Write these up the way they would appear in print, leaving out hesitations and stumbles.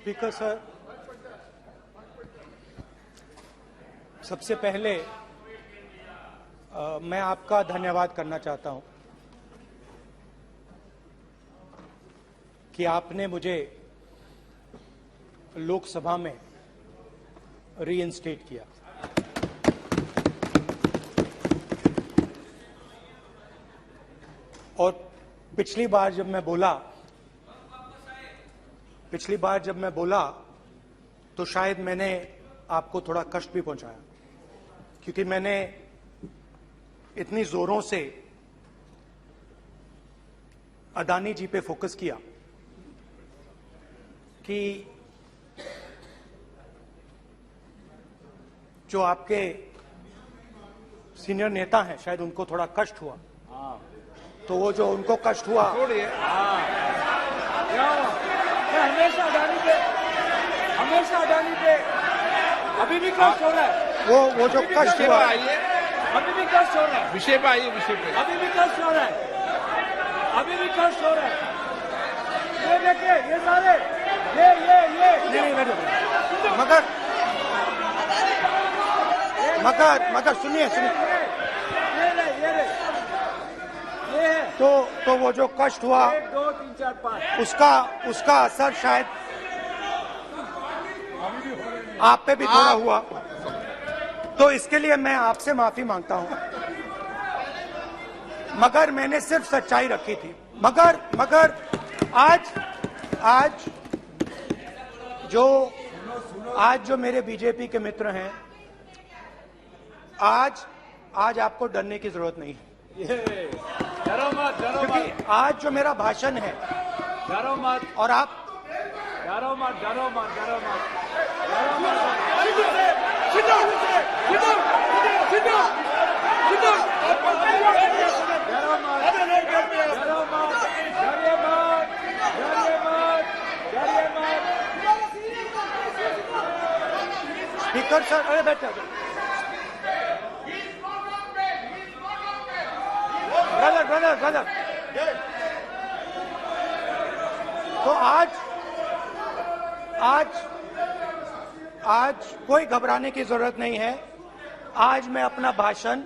Speaker sir, सबसे पहले मैं आपका धन्यवाद करना चाहता हूं कि आपने मुझे लोकसभा में रीइंस्टेट किया। और पिछली बार जब मैं बोला तो शायद मैंने आपको थोड़ा कष्ट भी पहुंचाया, क्योंकि मैंने इतनी जोरों से अदानी जी पे फोकस किया कि जो आपके सीनियर नेता हैं शायद उनको थोड़ा कष्ट हुआ। तो वो जो उनको कष्ट हुआ, हमेशा अडानी पे अभी भी कष्ट हो रहा है। वो जो कष्ट हुआ, अभी भी कष्ट हो रहा है। विषय पे आइए, विषय पे। अभी भी कष्ट हो रहा है। ये देखिए, ये सारे ये नहीं मगर सुनिए ये है। तो वो जो कष्ट हुआ 1 2 3 4 5 उसका असर शायद आप पे भी थोड़ा हुआ। तो इसके लिए मैं आपसे माफी मांगता हूं, मगर मैंने सिर्फ सच्चाई रखी थी। मगर आज जो मेरे बीजेपी के मित्र हैं, आज आपको डरने की जरूरत नहीं है, डरो मत, क्योंकि आज जो मेरा भाषण है, डरो मत, और आप डरो मत। स्पीकर सर, अरे बैठो ब्रदर। तो आज कोई घबराने की जरूरत नहीं है। आज मैं अपना भाषण,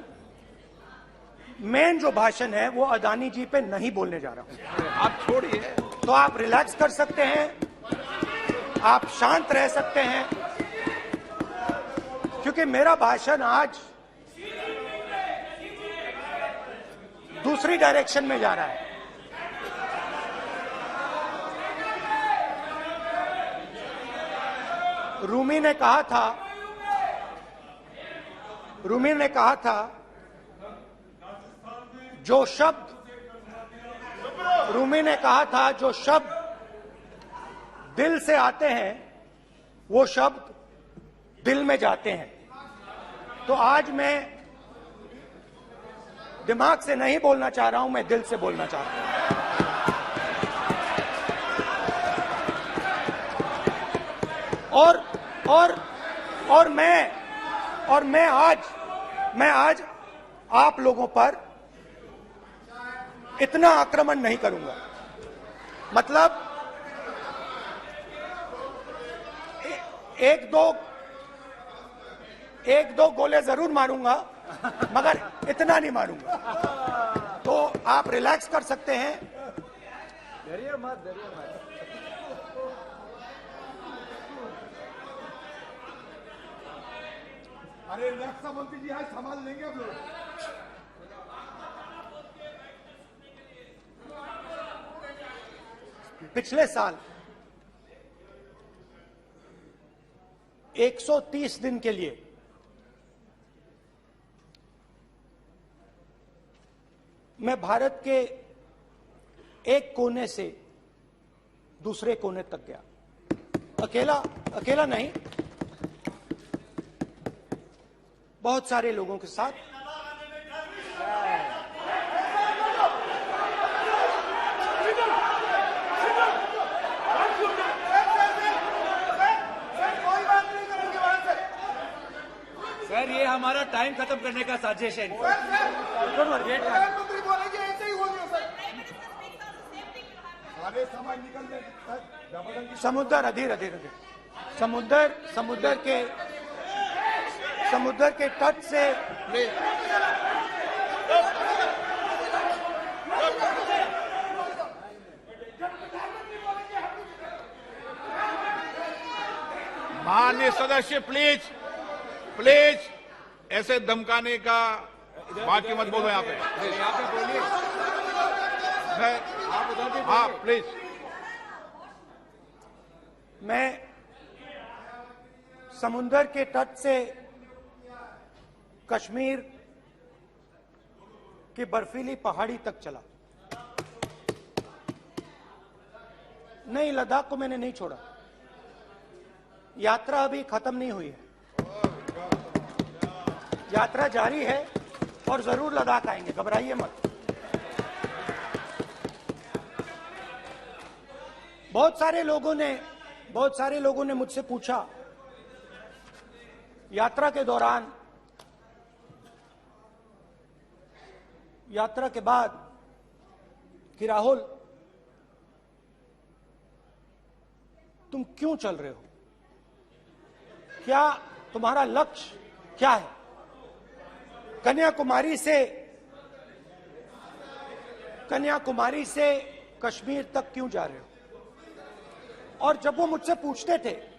मेन जो भाषण है वो अदानी जी पे नहीं बोलने जा रहा हूं। आप छोड़िए, तो आप रिलैक्स कर सकते हैं, आप शांत रह सकते हैं, क्योंकि मेरा भाषण आज दूसरी डायरेक्शन में जा रहा है। रूमी ने कहा था जो शब्द दिल से आते हैं वो शब्द दिल में जाते हैं। तो आज मैं दिमाग से नहीं बोलना चाह रहा हूं, मैं दिल से बोलना चाह रहा हूं। और मैं आज आप लोगों पर इतना आक्रमण नहीं करूंगा। मतलब एक दो गोले जरूर मारूंगा, मगर इतना नहीं मारूंगा। तो आप रिलैक्स कर सकते हैं। डरिए मत। अरे रक्षा मंत्री जी आज संभाल लेंगे आप लोग। पिछले साल 130 दिन के लिए मैं भारत के एक कोने से दूसरे कोने तक गया, अकेला नहीं, बहुत सारे लोगों के साथ। सर, ये हमारा टाइम खत्म करने का साजिश है। प्रधानमंत्री बोलेंगे ऐसे ही होंगे सर। सारे समाज निकलने जबरदस्ती समुद्र अधीर अधीर अधीर समुद्र के तट से माननीय सदस्य प्लीज प्लीज ऐसे धमकाने का बात की मत बोलो यहाँ पे। यहाँ पे बोलिए, आप उधर भी हाँ बोलिए। प्लीज। मैं समुद्र के तट से कश्मीर की बर्फीली पहाड़ी तक चला। नहीं, लद्दाख को मैंने नहीं छोड़ा। यात्रा अभी खत्म नहीं हुई है, यात्रा जारी है और जरूर लद्दाख आएंगे, घबराइए मत। बहुत सारे लोगों ने मुझसे पूछा यात्रा के दौरान, यात्रा के बाद कि राहुल तुम क्यों चल रहे हो, क्या तुम्हारा लक्ष्य क्या है, कन्याकुमारी से कश्मीर तक क्यों जा रहे हो। और जब वो मुझसे पूछते थे,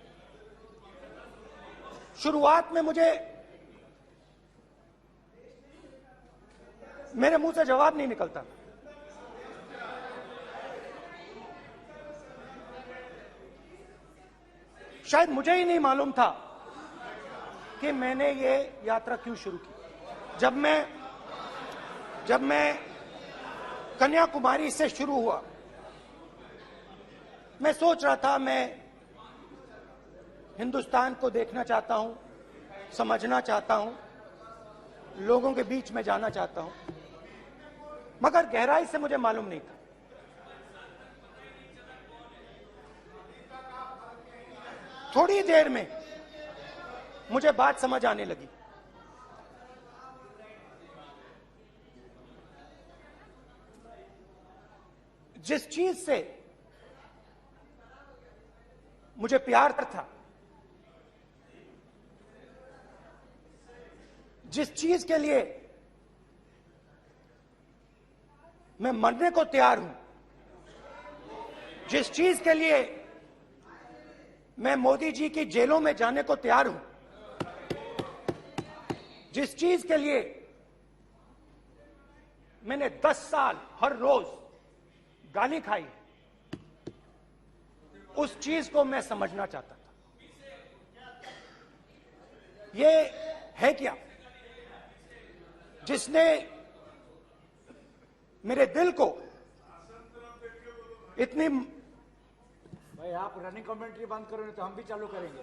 शुरुआत में मेरे मुंह से जवाब नहीं निकलता। शायद मुझे ही नहीं मालूम था कि मैंने ये यात्रा क्यों शुरू की। जब मैं कन्याकुमारी से शुरू हुआ, मैं सोच रहा था मैं हिंदुस्तान को देखना चाहता हूं, समझना चाहता हूं, लोगों के बीच में जाना चाहता हूं, मगर गहराई से मुझे मालूम नहीं था। थोड़ी देर में मुझे बात समझ आने लगी। जिस चीज से मुझे प्यार था, जिस चीज के लिए मैं मरने को तैयार हूं, जिस चीज के लिए मैं मोदी जी की जेलों में जाने को तैयार हूं, जिस चीज के लिए मैंने 10 साल हर रोज गाली खाई, उस चीज को मैं समझना चाहता था। ये है क्या जिसने मेरे दिल को इतनी। भाई आप रनिंग कमेंट्री बंद करो, नहीं तो हम भी चालू करेंगे।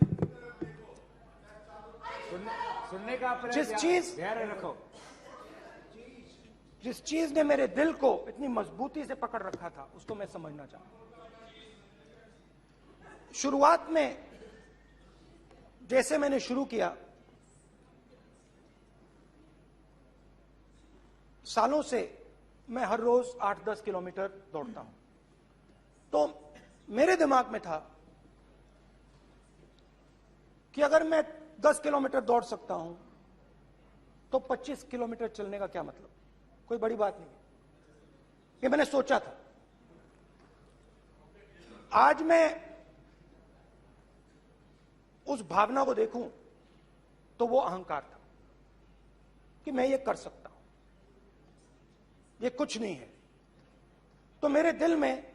सुनने का अपना धैर्य रखो। जिस चीज ने मेरे दिल को इतनी मजबूती से पकड़ रखा था, उसको मैं समझना चाहता। शुरुआत में जैसे मैंने शुरू किया, सालों से मैं हर रोज 8-10 किलोमीटर दौड़ता हूं, तो मेरे दिमाग में था कि अगर मैं 10 किलोमीटर दौड़ सकता हूं तो 25 किलोमीटर चलने का क्या मतलब, कोई बड़ी बात नहीं। ये मैंने सोचा था। आज मैं उस भावना को देखूं तो वो अहंकार था कि मैं ये कर सकता हूं, ये कुछ नहीं है। तो मेरे दिल में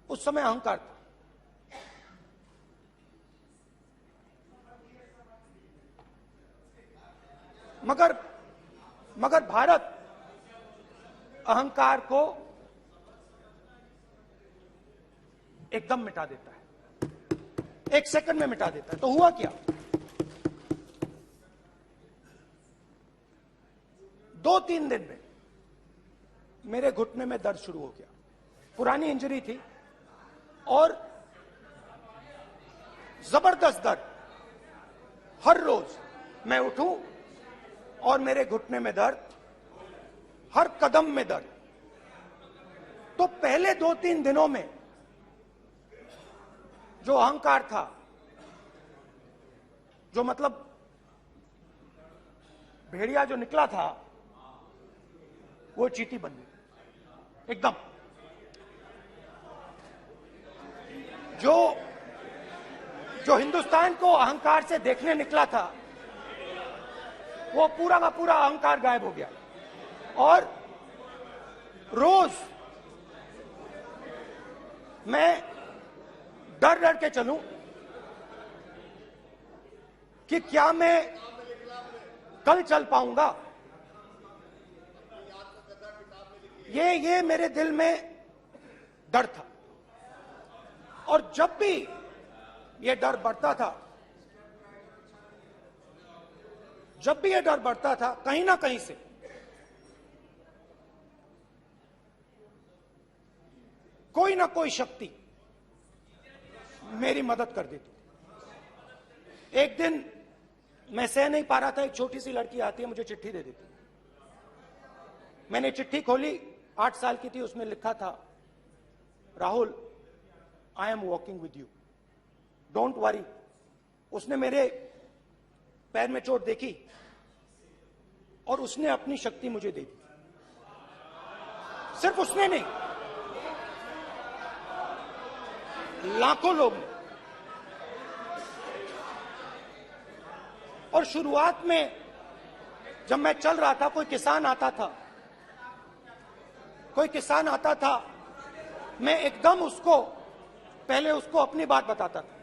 उस समय अहंकार था। मगर भारत अहंकार को एकदम मिटा देता है, 1 सेकंड में मिटा देता है। तो हुआ क्या, 2-3 दिन में मेरे घुटने में दर्द शुरू हो गया। पुरानी इंजरी थी और जबरदस्त दर्द। हर रोज मैं उठूं और मेरे घुटने में दर्द, हर कदम में दर्द। तो पहले 2-3 दिनों में जो अहंकार था, जो मतलब भेड़िया जो निकला था, वो चींटी बन गई एकदम। जो हिंदुस्तान को अहंकार से देखने निकला था, वो पूरा का पूरा अहंकार गायब हो गया। और रोज मैं डर डर के चलूं कि क्या मैं कल चल पाऊंगा। ये मेरे दिल में डर था। और जब भी ये डर बढ़ता था, कहीं ना कहीं से कोई ना कोई शक्ति मेरी मदद कर देती। एक दिन मैं सह नहीं पा रहा था, एक छोटी सी लड़की आती है, मुझे चिट्ठी दे देती। मैंने चिट्ठी खोली, 8 साल की थी, उसमें लिखा था, Rahul, I am walking with you, don't worry. उसने मेरे पैर में चोट देखी और उसने अपनी शक्ति मुझे दे दी। सिर्फ उसने नहीं, लाखों लोग ने। और शुरुआत में जब मैं चल रहा था, कोई किसान आता था, मैं एकदम पहले उसको अपनी बात बताता था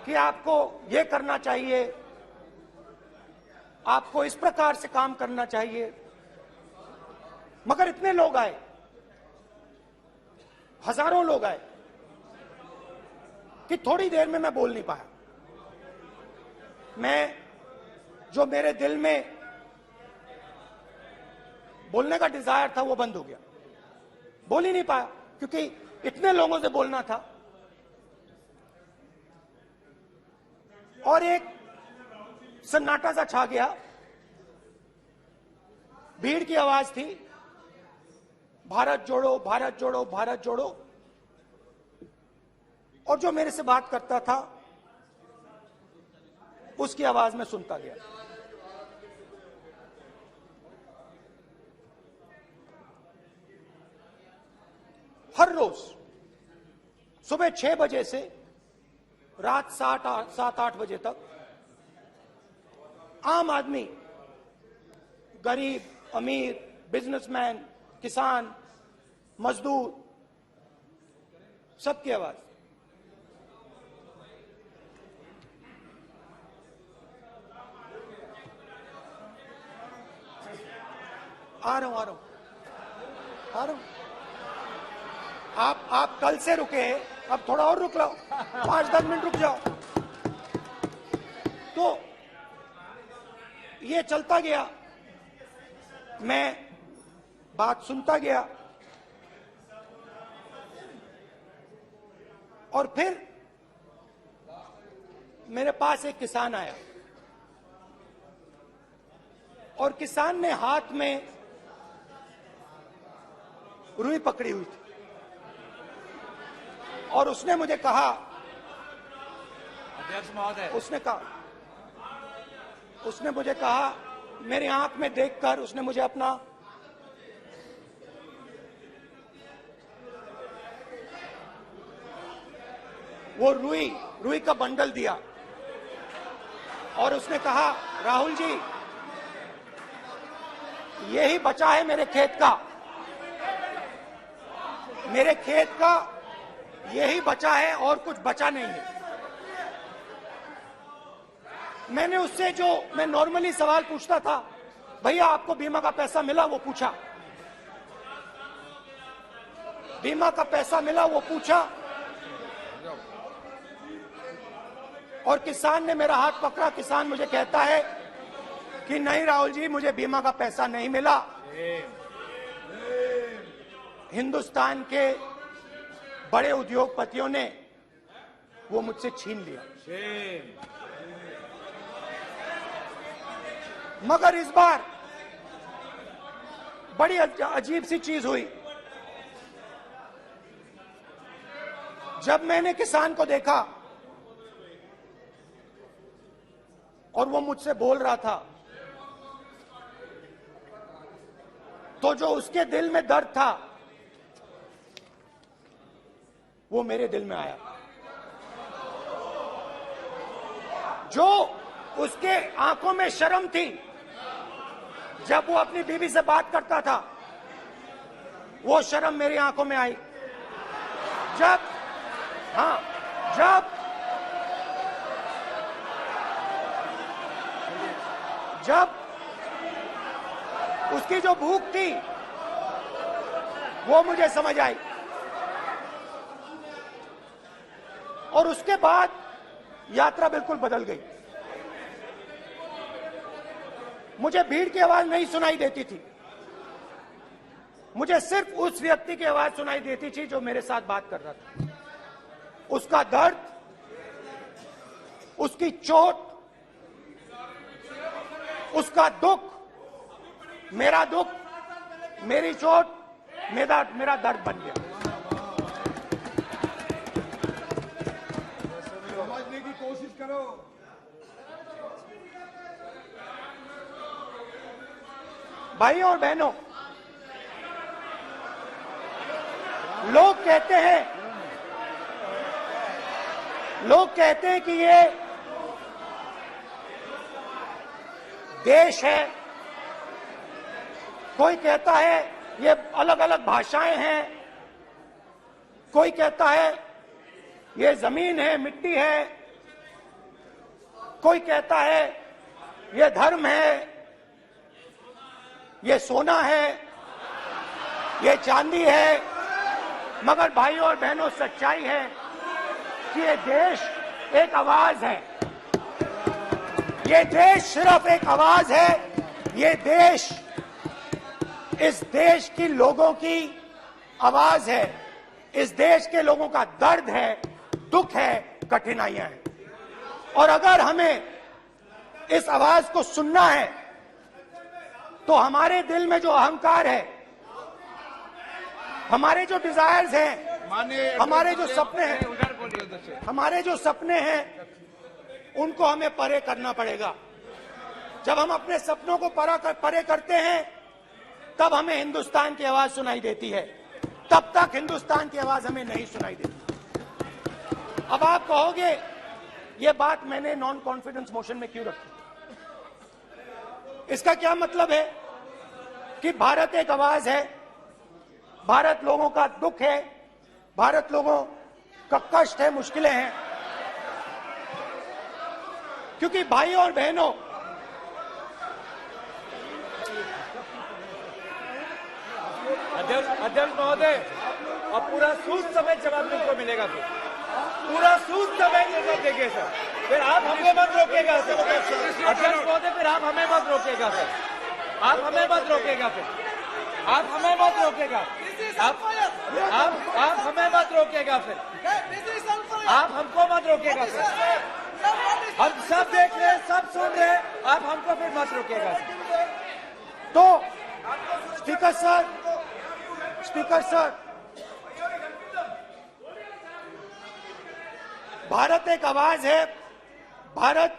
कि आपको ये करना चाहिए, आपको इस प्रकार से काम करना चाहिए। मगर इतने लोग आए, हजारों लोग आए, कि थोड़ी देर में मैं बोल नहीं पाया। जो मेरे दिल में बोलने का डिजायर था, वो बंद हो गया। बोल ही नहीं पाया, क्योंकि इतने लोगों से बोलना था। और एक सन्नाटा सा छा गया, भीड़ की आवाज थी, भारत जोड़ो, भारत जोड़ो, भारत जोड़ो। और जो मेरे से बात करता था, उसकी आवाज में सुनता गया। हर रोज सुबह 6 बजे से रात 7-8 बजे तक आम आदमी, गरीब, अमीर, बिजनेसमैन, किसान, मजदूर, सबकी आवाज। आ रहा हूं। आप कल से रुके, अब थोड़ा और रुक लो, 5-10 मिनट रुक जाओ। तो ये चलता गया, मैं बात सुनता गया। और फिर मेरे पास एक किसान आया, और किसान ने हाथ में रुई पकड़ी हुई थी, और उसने मुझे कहा, अध्यक्ष महोदय, उसने मुझे कहा, मेरी आंख में देखकर उसने मुझे अपना वो रुई का बंडल दिया, और उसने कहा, राहुल जी, यही बचा है मेरे खेत का यही बचा है, और कुछ बचा नहीं है। मैंने उससे, जो मैं नॉर्मली सवाल पूछता था, भैया आपको बीमा का पैसा मिला, वो पूछा। बीमा का पैसा मिला, वो पूछा। और किसान ने मेरा हाथ पकड़ा। किसान मुझे कहता है कि नहीं राहुल जी, मुझे बीमा का पैसा नहीं मिला, हिंदुस्तान के बड़े उद्योगपतियों ने वो मुझसे छीन लिया। मगर इस बार बड़ी अजीब सी चीज हुई। जब मैंने किसान को देखा और वो मुझसे बोल रहा था, तो जो उसके दिल में दर्द था वो मेरे दिल में आया। जो उसके आंखों में शर्म थी जब वो अपनी बीवी से बात करता था, वो शर्म मेरी आंखों में आई। जब उसकी जो भूख थी वो मुझे समझ आई। और उसके बाद यात्रा बिल्कुल बदल गई। मुझे भीड़ की आवाज नहीं सुनाई देती थी, मुझे सिर्फ उस व्यक्ति की आवाज सुनाई देती थी जो मेरे साथ बात कर रहा था। उसका दर्द, उसकी चोट, उसका दुख, मेरा दुख, मेरी चोट, मेरा दर्द बन गया। समझने की कोशिश करो। भाइयों और बहनों, लोग कहते हैं कि ये देश है, कोई कहता है ये अलग अलग भाषाएं हैं, कोई कहता है ये जमीन है, मिट्टी है, कोई कहता है ये धर्म है, ये सोना है, ये चांदी है। मगर भाइयों और बहनों, सच्चाई है कि ये देश एक आवाज है। ये देश सिर्फ एक आवाज है। ये देश, इस देश की लोगों की आवाज है। इस देश के लोगों का दर्द है, दुख है, कठिनाइयां हैं। और अगर हमें इस आवाज को सुनना है तो हमारे दिल में जो अहंकार है, हमारे जो डिजायर्स हैं, हमारे जो सपने हैं, उनको हमें परे करना पड़ेगा। जब हम अपने सपनों को परे करते हैं तब हमें हिंदुस्तान की आवाज सुनाई देती है, तब तक हिंदुस्तान की आवाज हमें नहीं सुनाई देती। अब आप कहोगे ये बात मैंने नॉन कॉन्फिडेंस मोशन में क्यों रखी? इसका क्या मतलब है कि भारत एक आवाज है, भारत लोगों का दुख है, भारत लोगों का कष्ट है, मुश्किलें हैं। क्योंकि भाइयों और बहनों, अध्यक्ष महोदय, अब पूरा सूद समेत जवाब तुमको मिलेगा। फिर पूरा सूद समेत जवाब देंगे सर। फिर आप हमें मत रोकेगा सर। अध्यक्ष महोदय, फिर आप हमें मत रोकेगा सर। आप हमें मत रोकेगा। फिर आप हमें मत रोकेगा। आप हमें मत रोकेगा। फिर आप हमको मत रोकेगा। फिर हम सब देख रहे हैं, सब सुन रहे हैं, आप हमको फिर मत रोकेगा। तो स्पीकर सर, भारत एक आवाज है। भारत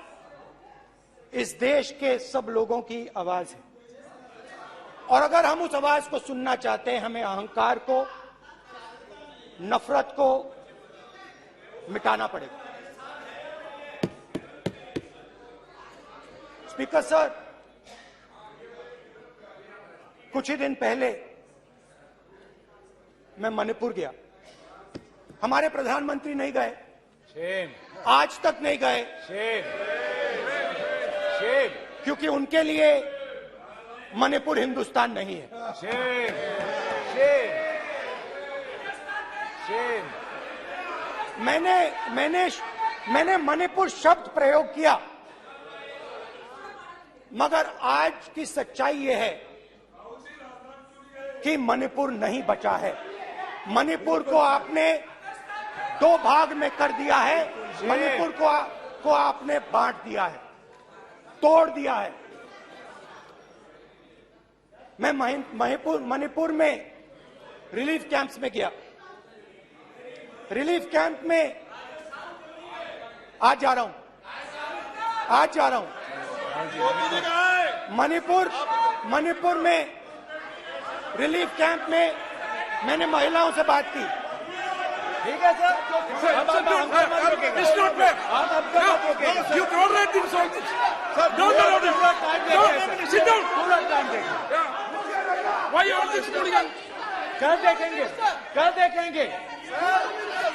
इस देश के सब लोगों की आवाज है। और अगर हम उस आवाज को सुनना चाहते हैं, हमें अहंकार को, नफरत को मिटाना पड़ेगा। स्पीकर सर, कुछ ही दिन पहले मैं मणिपुर गया। हमारे प्रधानमंत्री नहीं गए, आज तक नहीं गए, क्योंकि उनके लिए मणिपुर हिंदुस्तान नहीं है। मैंने मणिपुर शब्द प्रयोग किया, मगर आज की सच्चाई यह है कि मणिपुर नहीं बचा है। मणिपुर को आपने दो भाग में कर दिया है। मणिपुर को आपने बांट दिया है, तोड़ दिया है। मैं मणिपुर में रिलीफ कैंप्स में गया। रिलीफ कैंप में आज जा रहा हूं, आज जा रहा हूं मणिपुर में रिलीफ कैंप में मैंने महिलाओं से बात की। ठीक है सर, अब हमको मत रोकेगा। It's not fair. आप हमको मत रोकेगा। You tolerate insults. Don't allow this. Sit down. पूरा टाइम देंगे। Why you are this hooligan? कल देखेंगे, कल देखेंगे,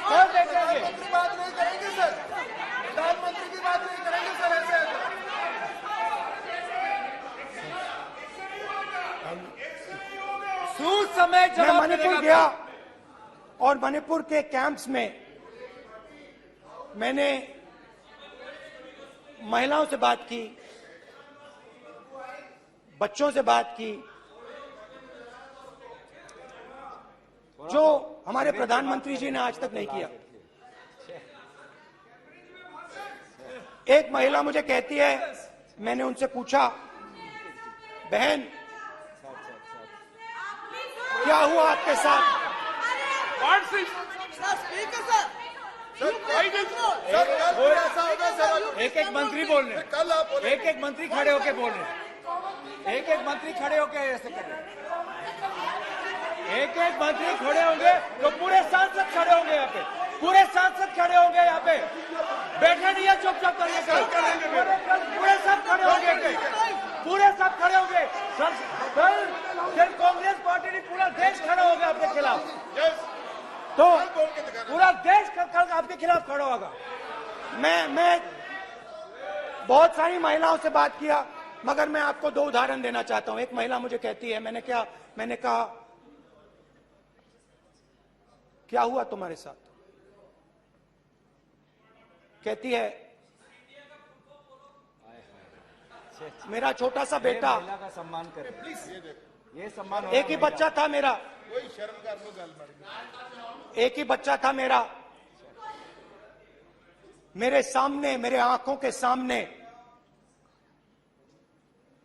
कल देखेंगे। बात नहीं करेंगे सर, प्रधानमंत्री की बात नहीं करेंगे सर ऐसे। सूद समय मैं जवाब मणिपुर मिलेगा। गया और मणिपुर के कैंप्स में मैंने महिलाओं से बात की, बच्चों से बात की, जो हमारे प्रधानमंत्री जी ने आज तक नहीं किया। एक महिला मुझे कहती है, मैंने उनसे पूछा, बहन क्या हुआ आपके साथ? What's this? एक एक मंत्री बोल रहे हैं, कल आप बोले एक एक मंत्री खड़े होके बोल रहे हैं, एक एक मंत्री खड़े होके ऐसे कर रहे हैं। एक एक मंत्री खड़े होंगे तो पूरे सांसद खड़े होंगे यहाँ पे, पूरे सांसद खड़े होंगे यहाँ पे। बैठे नहीं है चुपचाप करिए, पूरे सब खड़े होंगे, पूरे सब खड़े होंगे। कल कांग्रेस पार्टी ने पूरा देश खड़ा होगा आपके खिलाफ, तो पूरा देश कल आपके खिलाफ खड़ा होगा। मैं बहुत सारी महिलाओं से बात किया, मगर मैं आपको दो उदाहरण देना चाहता हूं। एक महिला मुझे कहती है, मैंने कहा क्या हुआ तुम्हारे साथ? कहती है, मेरा छोटा सा बेटा, महिला का सम्मान करें प्लीज, ये सम्मान। एक ही बच्चा था मेरा, कोई शर्म कर लो गल एक ही बच्चा था मेरा, मेरे सामने, मेरे आंखों के सामने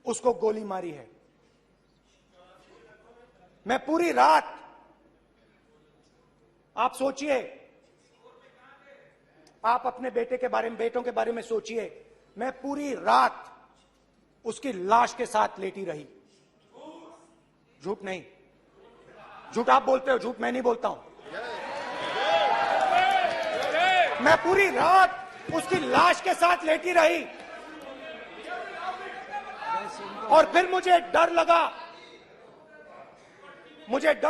उसको गोली मारी है। मैं पूरी रात, आप सोचिए, आप अपने बेटे के बारे में, बेटों के बारे में सोचिए, मैं पूरी रात उसकी लाश के साथ लेटी रही। झूठ नहीं, झूठ आप बोलते हो, झूठ मैं नहीं बोलता हूं। मैं पूरी रात उसकी लाश के साथ लेटी रही और फिर मुझे डर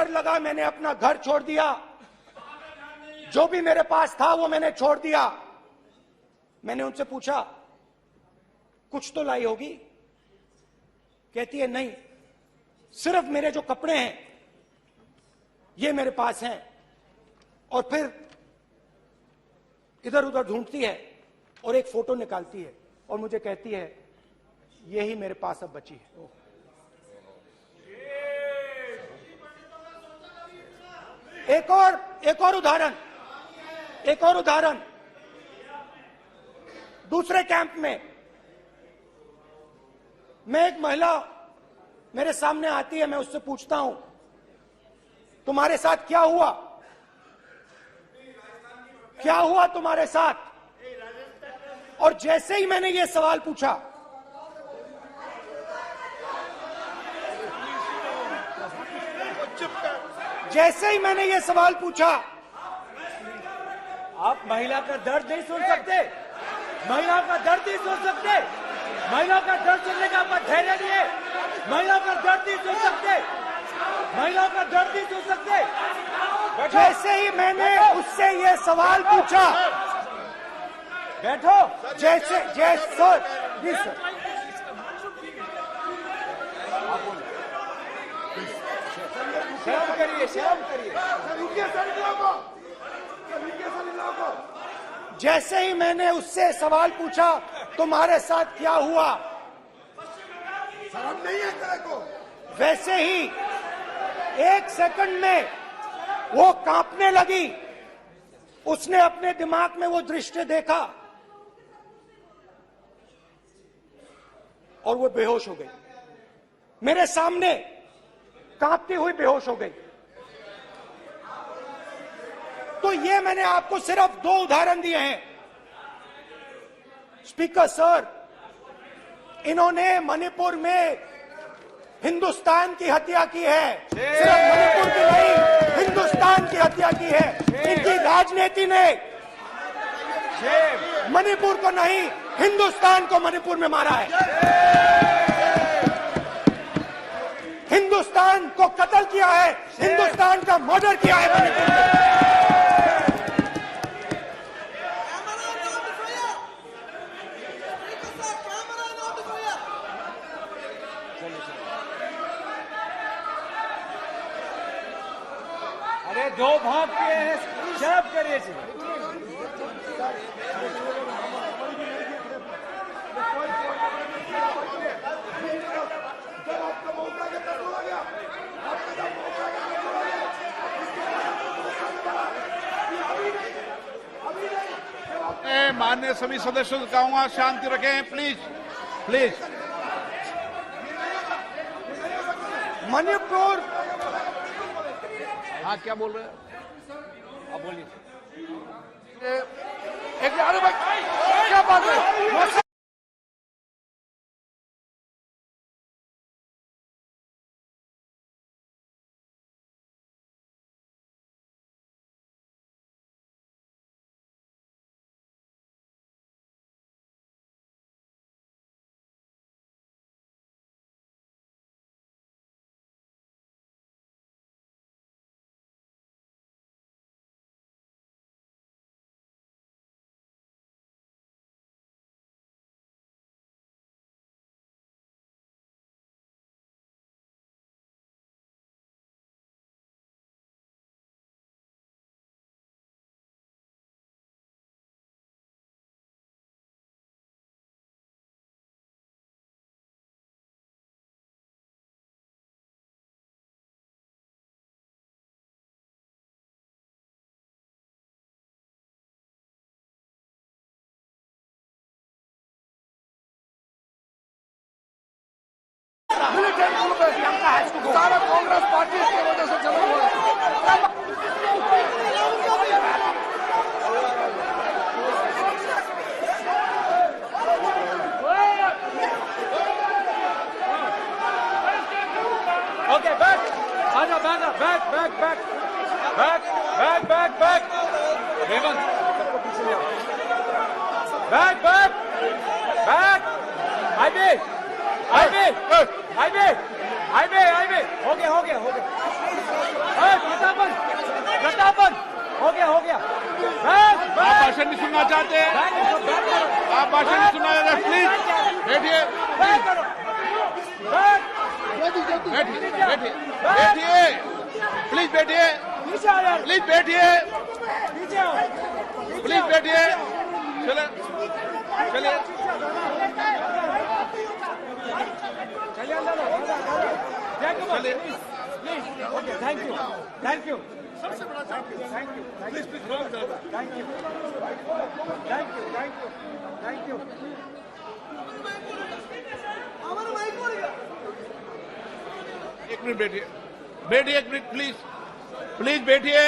लगा, मैंने अपना घर छोड़ दिया, जो भी मेरे पास था वो मैंने छोड़ दिया। मैंने उनसे पूछा, कुछ तो लाई होगी? कहती है, नहीं, सिर्फ मेरे जो कपड़े हैं ये मेरे पास हैं। और फिर इधर उधर ढूंढती है और एक फोटो निकालती है और मुझे कहती है, यही मेरे पास अब बची है। एक और उदाहरण, दूसरे कैंप में मैं, एक महिला मेरे सामने आती है, मैं उससे पूछता हूं, तुम्हारे साथ क्या हुआ? क्या हुआ तुम्हारे साथ? और जैसे ही मैंने ये सवाल पूछा, आप महिला का दर्द नहीं सुन सकते, महिला का दर्द नहीं सुन सकते, महिला का दर्द सुनने का आपका धैर्य नहीं है, महिला का दर्द नहीं सुन सकते, महिला का दर्द नहीं सुन सकते। जैसे ही मैंने उससे ये सवाल पूछा, बैठो, जैसे सर, जी सर, शर्म करिए, जैसे ही मैंने उससे सवाल पूछा, तुम्हारे साथ क्या हुआ, शर्म नहीं है तेरे को? वैसे ही 1 सेकंड में वो कांपने लगी। उसने अपने दिमाग में वो दृश्य देखा और वो बेहोश हो गई। मेरे सामने कांपती हुई बेहोश हो गई। तो देखो, ये मैंने आपको सिर्फ 2 उदाहरण दिए हैं। स्पीकर सर, इन्होंने मणिपुर में हिंदुस्तान की हत्या की है, सिर्फ मणिपुर की नहीं, हिंदुस्तान की हत्या की है। इनकी राजनीति ने मणिपुर को नहीं, हिंदुस्तान को मणिपुर में मारा है। हिंदुस्तान को कत्ल किया है, हिंदुस्तान का मर्डर किया है मणिपुर में। अरे 2 भाग के हैं, शराब करिए जी। माननीय सभी सदस्यों से कहूंगा शांति रखें, प्लीज प्लीज। मणिपुर, हाँ क्या बोल रहे हैं? अब बोलिए। अरे भाई क्या बात है? सारा कांग्रेस पार्टी की वजह से चला हुआ है। ओके, बैक, आजा, back, back, back, back, back, back, back, back, Hemant, सबको पीछे ले आओ। Back, back, back, highway, highway, highway, highway, highway, हो गया, हो गया, हो गया। प्रतापन, प्रतापन, हो गया, हो गया। बैक, आप बैक, भाषण नहीं सुनना चाहते? बैक, बैक करो। आप भाषण नहीं सुनना चाहते? प्लीज बैठिए, बैक करो, बैक, बैठिए, बैठिए, बैठिए, प्लीज बैठिए, नीचे आ यार, प्लीज बैठिए, नीचे आओ, प्लीज बैठिए। चले चलिए, चलिए अंदर लो, चलिए, please, okay, thank you, thank you, सबसे बड़ा thank you, thank you, please please, thank you, thank you, thank you, thank you. एक मिनट बैठिए, बैठिए एक मिनट प्लीज, प्लीज बैठिए,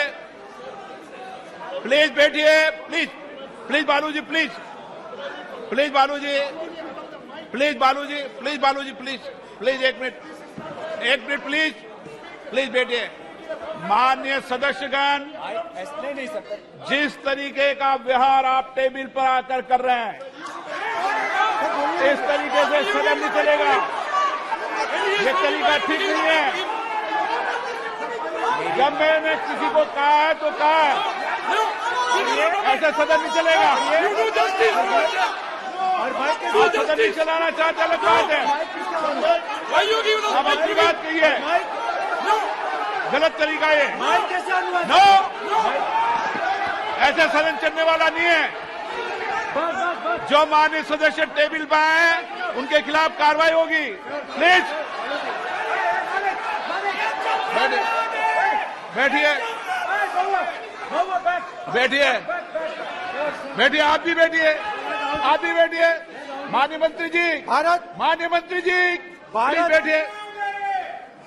प्लीज बैठिए, please please Baluji, please please Baluji, please Baluji, please Baluji, please please एक minute please, please बैठिए। माननीय सदस्यगण, ऐसे नहीं सकते। जिस तरीके का व्यवहार आप टेबल पर आकर कर रहे हैं, इस तरीके से सदन नहीं चलेगा। ये तरीका ठीक नहीं है। जब मैंने किसी को कहा है तो कहा है, ऐसे सदन नहीं चलेगा। आप सदन नहीं चलाना चाहते, अलग बात है। अब अपनी बात कहिए, गलत तरीका ये। नो, ऐसे सदन चलने वाला नहीं है। जो माननीय सदस्य टेबल पर आए हैं उनके खिलाफ कार्रवाई होगी। प्लीज बैठिए, बैठिए, बैठिए, आप भी बैठिए, आप भी बैठिए। माननीय मंत्री जी, भारत, माननीय मंत्री जी, प्लीज भारत, बैठिए।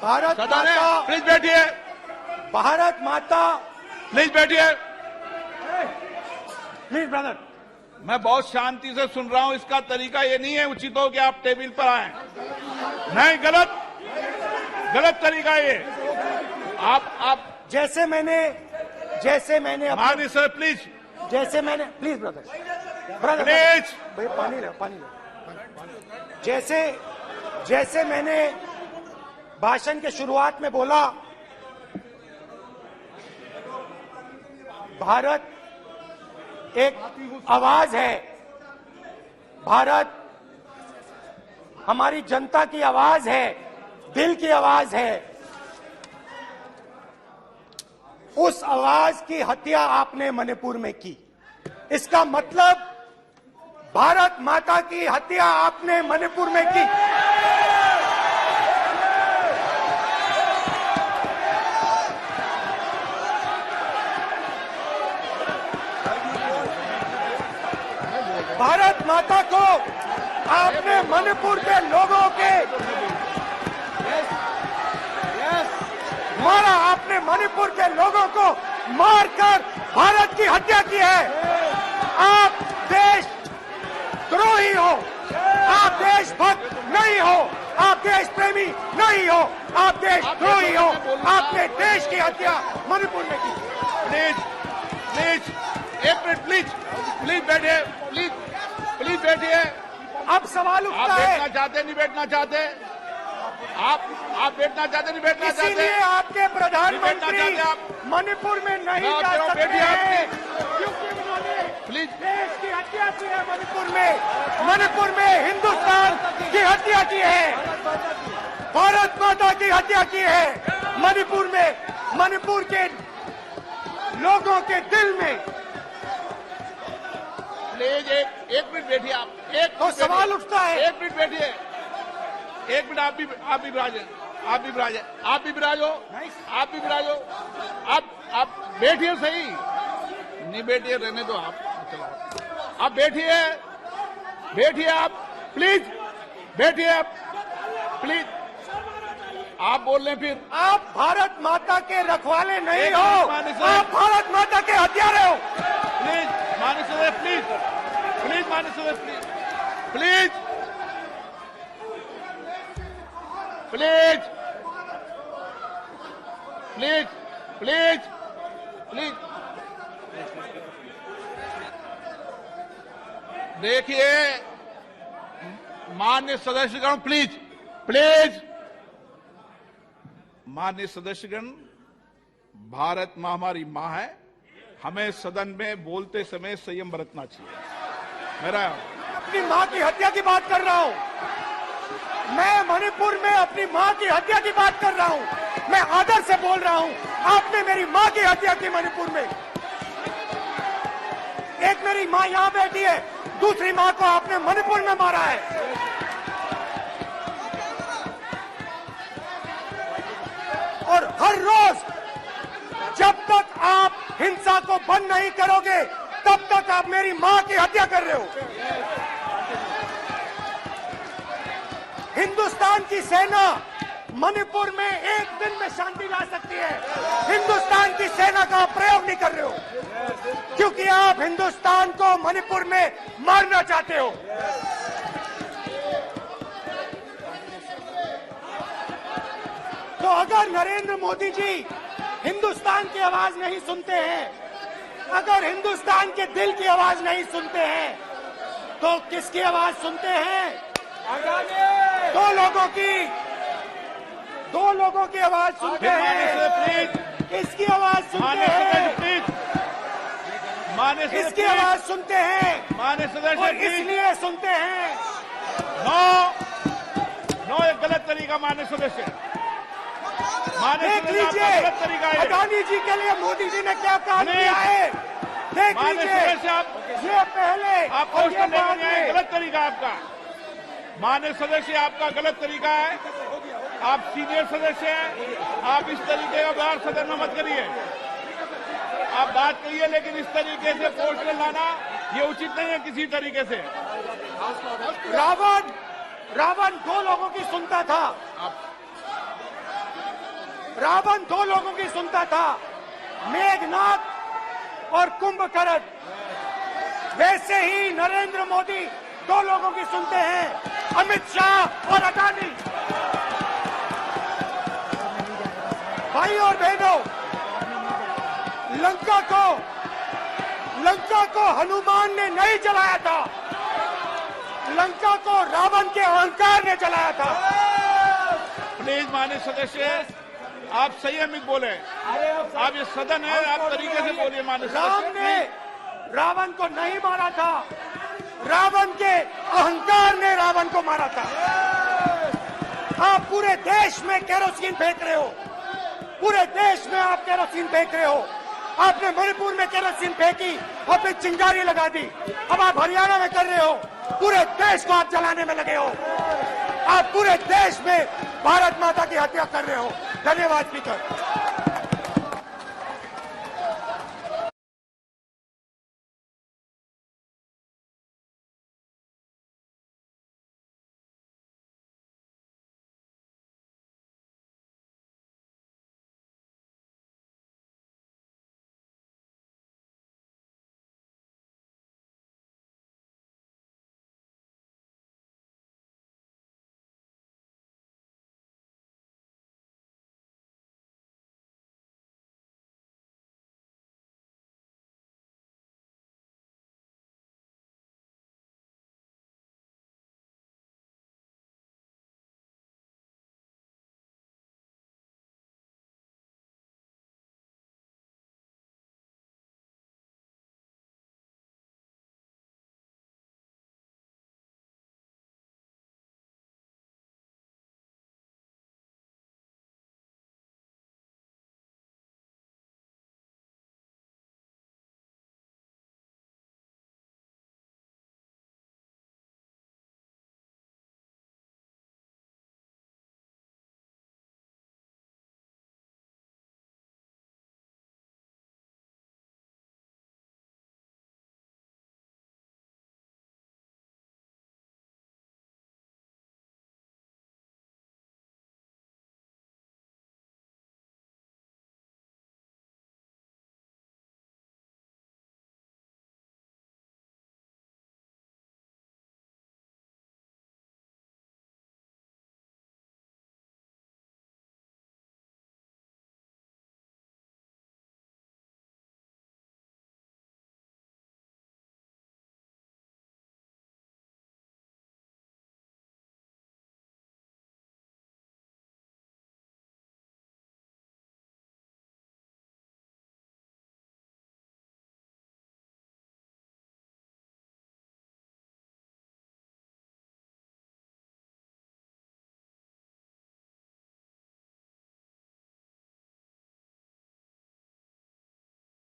भारत सदन है, माता, प्लीज बैठिए, भारत माता, प्लीज बैठिए, प्लीज ब्रदर। मैं बहुत शांति से सुन रहा हूं, इसका तरीका ये नहीं है उचित हो कि आप टेबल पर आए। नहीं, गलत तरीका ये। आप जैसे मैंने माननीय sir please please brother please भाई पानी लो। जैसे मैंने भाषण के शुरुआत में बोला, भारत एक आवाज है, भारत हमारी जनता की आवाज है, दिल की आवाज है। उस आवाज की हत्या आपने मणिपुर में की। इसका मतलब भारत माता की हत्या आपने मणिपुर में की। भारत माता को आपने मणिपुर के लोगों के मारा, आपने मणिपुर के लोगों को मारकर भारत की हत्या की है। आप देश द्रोही हो, आप देशभक्त नहीं हो, आप देश प्रेमी नहीं हो, आप देशद्रोही हो। आपने देश की हत्या मणिपुर में की। प्लीज एक मिनट, प्लीज बैठिए, प्लीज बैठिए। अब सवाल आप उठता है, बैठना चाहते नहीं बैठना चाहते? आप बैठना चाहते नहीं बैठना चाहते? इसीलिए आपके प्रधानमंत्री चाहते आप? मणिपुर में नहीं मैं जा कह रहा हूं, सकते बैठिए आप, हैं, क्योंकि उन्होंने प्लीज। देश की हत्या की है। मणिपुर में हिंदुस्तान की हत्या की है, भारत माता की हत्या की है। मणिपुर के लोगों के दिल में। प्लीज एक मिनट बैठिए आप। तो सवाल उठता है, एक मिनट बैठिए, एक मिनट। आप भी विराजो। आप बैठिए, सही नहीं बैठिए, रहने दो आप बैठिए आप प्लीज बैठिए आप प्लीज। आप बोल रहे हैं फिर आप भारत माता के रखवाले नहीं एक हो, मिनट माननीय सर। आप भारत माता के हत्यारे हो। प्लीज माननीय सदस्य, प्लीज माननीय सदस्य, प्लीज देखिए माननीय सदस्यगण, प्लीज माननीय सदस्यगण, भारत मां हमारी मां है। हमें सदन में बोलते समय संयम बरतना चाहिए। मेरा अपनी मां की हत्या की बात कर रहा हूं। मैं मणिपुर में अपनी मां की हत्या की बात कर रहा हूं। मैं आदर से बोल रहा हूं। आपने मेरी मां की हत्या की मणिपुर में। एक मेरी मां यहां बैठी है, दूसरी मां को आपने मणिपुर में मारा है। और हर रोज जब तक आप हिंसा को बंद नहीं करोगे, तब तक आप मेरी मां की हत्या कर रहे हो। हिंदुस्तान की सेना मणिपुर में एक दिन में शांति ला सकती है। हिंदुस्तान की सेना का आप प्रयोग नहीं कर रहे हो, क्योंकि आप हिंदुस्तान को मणिपुर में मारना चाहते हो। तो अगर नरेंद्र मोदी जी हिंदुस्तान की आवाज नहीं सुनते हैं, अगर हिंदुस्तान के दिल की आवाज नहीं सुनते हैं, तो किसकी आवाज सुनते हैं? दो लोगों की आवाज सुनते हैं। इसकी आवाज सुनते हैं, इसकी आवाज सुनते हैं, माननीय सदस्य, और इसलिए सुनते हैं। नो एक गलत तरीका माननीय सदस्य। देख लीजिए गलत तरीका है। अडानी जी के लिए मोदी जी ने क्या काम किया है। देख लीजिए, ये पहले आप और ये क्वेश्चन बाद लेने में। गलत तरीका आपका। माननीय सदस्य, आपका गलत तरीका है। आप सीनियर सदस्य हैं, आप इस तरीके का व्यवहार सदन में मत करिए। आप बात करिए, लेकिन इस तरीके से क्वेश्चन लाना ये उचित नहीं है किसी तरीके से। रावण दो लोगों की सुनता था। रावण दो लोगों की सुनता था, मेघनाथ और कुंभकर्ण। वैसे ही नरेंद्र मोदी दो लोगों की सुनते हैं, अमित शाह और अडानी। भाई और बहनों, लंका को हनुमान ने नहीं जलाया था, लंका को रावण के अहंकार ने जलाया था। प्लीज माननीय सदस्य, आप संयमित बोले। आप ये सदन है, आप तरीके से बोलिए माननीय राम सदस्य। ने रावण को नहीं मारा था, रावण के अहंकार ने रावण को मारा था। आप पूरे देश में केरोसिन फेंक रहे हो, पूरे देश में आप केरोसिन फेंक रहे हो। आपने मणिपुर में केरोसिन फेंकी, अपनी चिंगारी लगा दी। अब आप हरियाणा में कर रहे हो, पूरे देश को आप जलाने में लगे हो। आप पूरे देश में भारत माता की हत्या कर रहे हो। धन्यवाद स्पीकर।